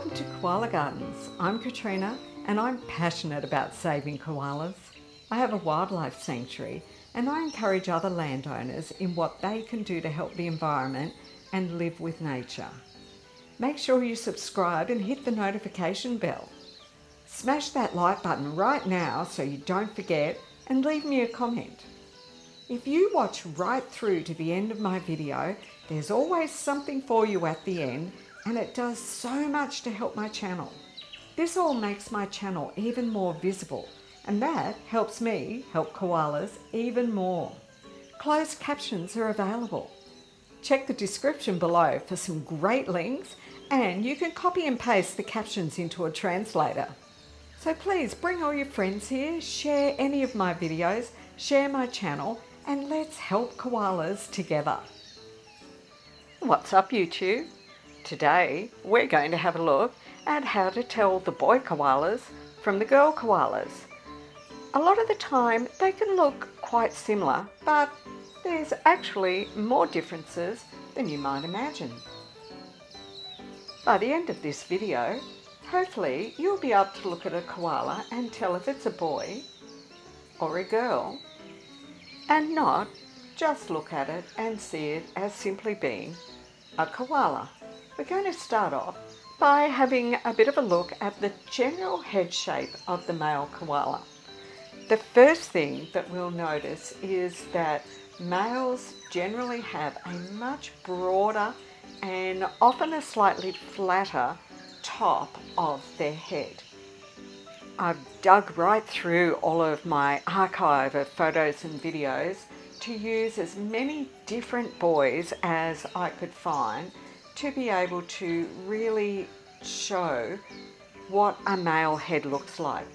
Welcome to Koala Gardens. I'm Katrina and I'm passionate about saving koalas. I have a wildlife sanctuary and I encourage other landowners in what they can do to help the environment and live with nature. Make sure you subscribe and hit the notification bell. Smash that like button right now so you don't forget, and leave me a comment. If you watch right through to the end of my video, there's always something for you at the end, and it does so much to help my channel. This all makes my channel even more visible, and that helps me help koalas even more. Closed captions are available. Check the description below for some great links, and you can copy and paste the captions into a translator. So please bring all your friends here, share any of my videos, share my channel, and let's help koalas together. What's up, YouTube? Today we're going to have a look at how to tell the boy koalas from the girl koalas. A lot of the time they can look quite similar, but there's actually more differences than you might imagine. By the end of this video, hopefully you'll be able to look at a koala and tell if it's a boy or a girl, and not just look at it and see it as simply being a koala. We're going to start off by having a bit of a look at the general head shape of the male koala. The first thing that we'll notice is that males generally have a much broader and often a slightly flatter top of their head. I've dug right through all of my archive of photos and videos to use as many different boys as I could find to be able to really show what a male head looks like.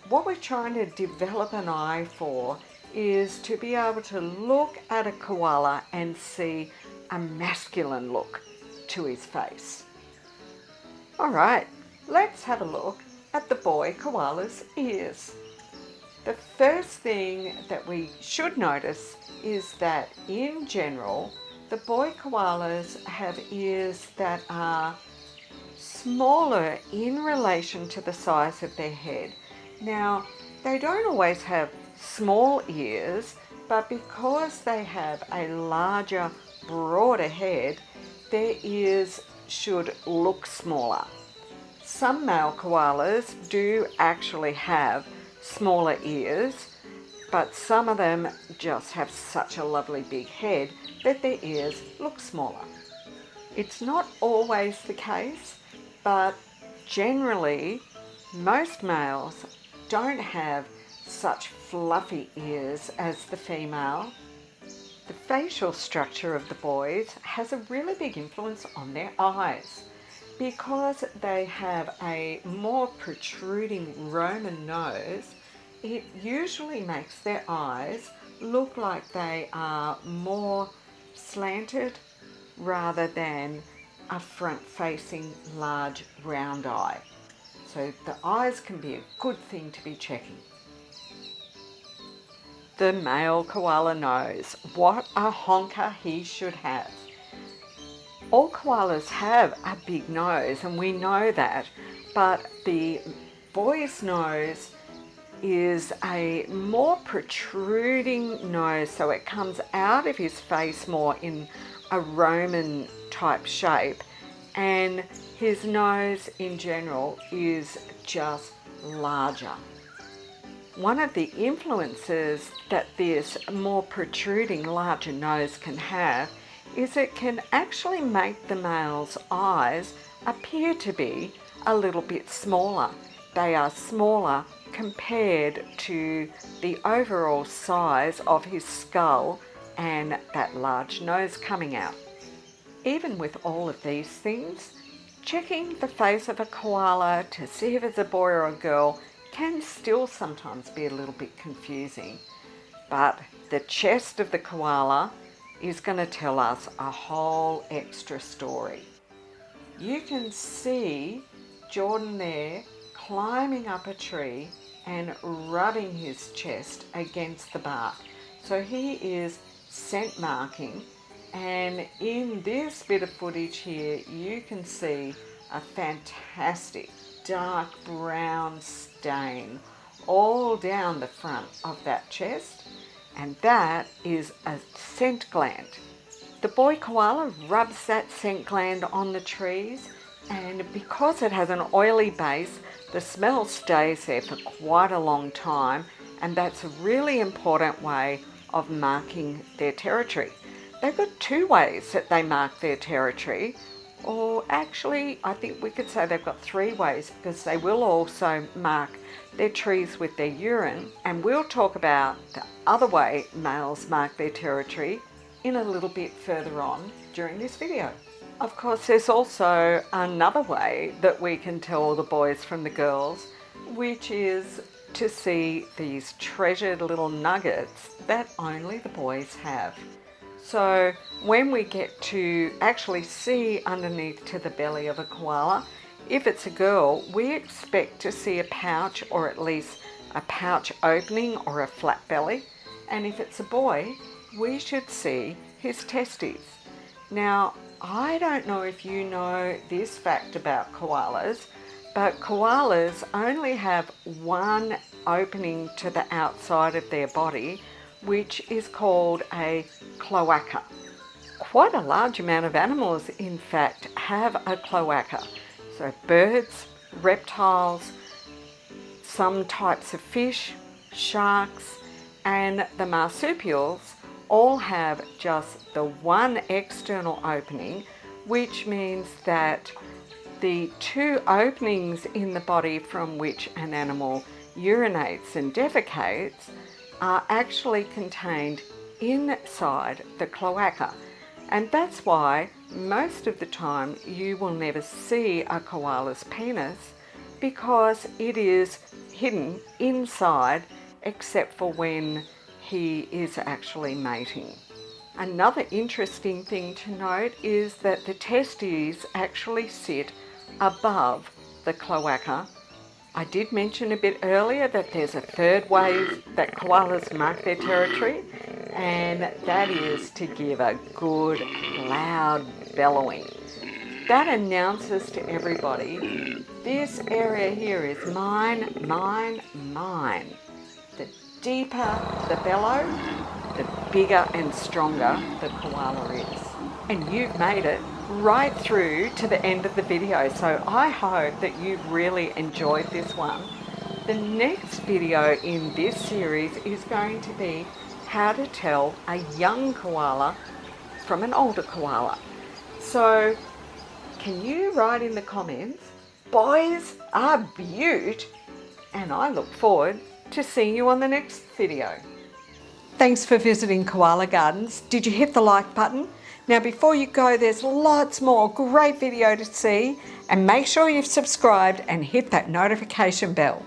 What we're trying to develop an eye for is to be able to look at a koala and see a masculine look to his face. Alright, let's have a look at the boy koala's ears. The first thing that we should notice is that in general, the boy koalas have ears that are smaller in relation to the size of their head. Now, they don't always have small ears, but because they have a larger, broader head, their ears should look smaller. Some male koalas do actually have smaller ears, but some of them just have such a lovely big head that their ears look smaller. It's not always the case, but generally most males don't have such fluffy ears as the female. The facial structure of the boys has a really big influence on their eyes. Because they have a more protruding Roman nose, it usually makes their eyes look like they are more slanted rather than a front-facing large round eye. So the eyes can be a good thing to be checking. The male koala nose. What a honker he should have. All koalas have a big nose, and we know that, but the boy's nose is a more protruding nose, so it comes out of his face more in a Roman type shape, and his nose in general is just larger. One of the influences that this more protruding larger nose can have is it can actually make the male's eyes appear to be a little bit smaller. They are smaller compared to the overall size of his skull and that large nose coming out. Even with all of these things, checking the face of a koala to see if it's a boy or a girl can still sometimes be a little bit confusing. But the chest of the koala is going to tell us a whole extra story. You can see Jordan there climbing up a tree and rubbing his chest against the bark. So he is scent marking, and in this bit of footage here you can see a fantastic dark brown stain all down the front of that chest, and that is a scent gland. The boy koala rubs that scent gland on the trees, and because it has an oily base, the smell stays there for quite a long time, and that's a really important way of marking their territory. They've got two ways that they mark their territory, or actually I think we could say they've got three ways, because they will also mark their trees with their urine, and we'll talk about the other way males mark their territory in a little bit further on during this video. Of course, there's also another way that we can tell the boys from the girls, which is to see these treasured little nuggets that only the boys have. So when we get to actually see underneath to the belly of a koala, if it's a girl, we expect to see a pouch, or at least a pouch opening or a flat belly. And if it's a boy, we should see his testes. Now, I don't know if you know this fact about koalas, but koalas only have one opening to the outside of their body, which is called a cloaca. Quite a large amount of animals, in fact, have a cloaca. So birds, reptiles, some types of fish, sharks, and the marsupials all have just the one external opening, which means that the two openings in the body from which an animal urinates and defecates are actually contained inside the cloaca. And that's why most of the time you will never see a koala's penis, because it is hidden inside, except for when he is actually mating. Another interesting thing to note is that the testes actually sit above the cloaca. I did mention a bit earlier that there's a third way that koalas mark their territory, and that is to give a good loud bellowing. That announces to everybody, this area here is mine, mine, mine. The deeper the bellow, the bigger and stronger the koala is. And you've made it right through to the end of the video, so I hope that you've really enjoyed this one. The next video in this series is going to be how to tell a young koala from an older koala. So can you write in the comments, boys are beaut, and I look forward to seeing you on the next video. Thanks for visiting Koala Gardens. Did you hit the like button? Now before you go, there's lots more great video to see, and make sure you've subscribed and hit that notification bell.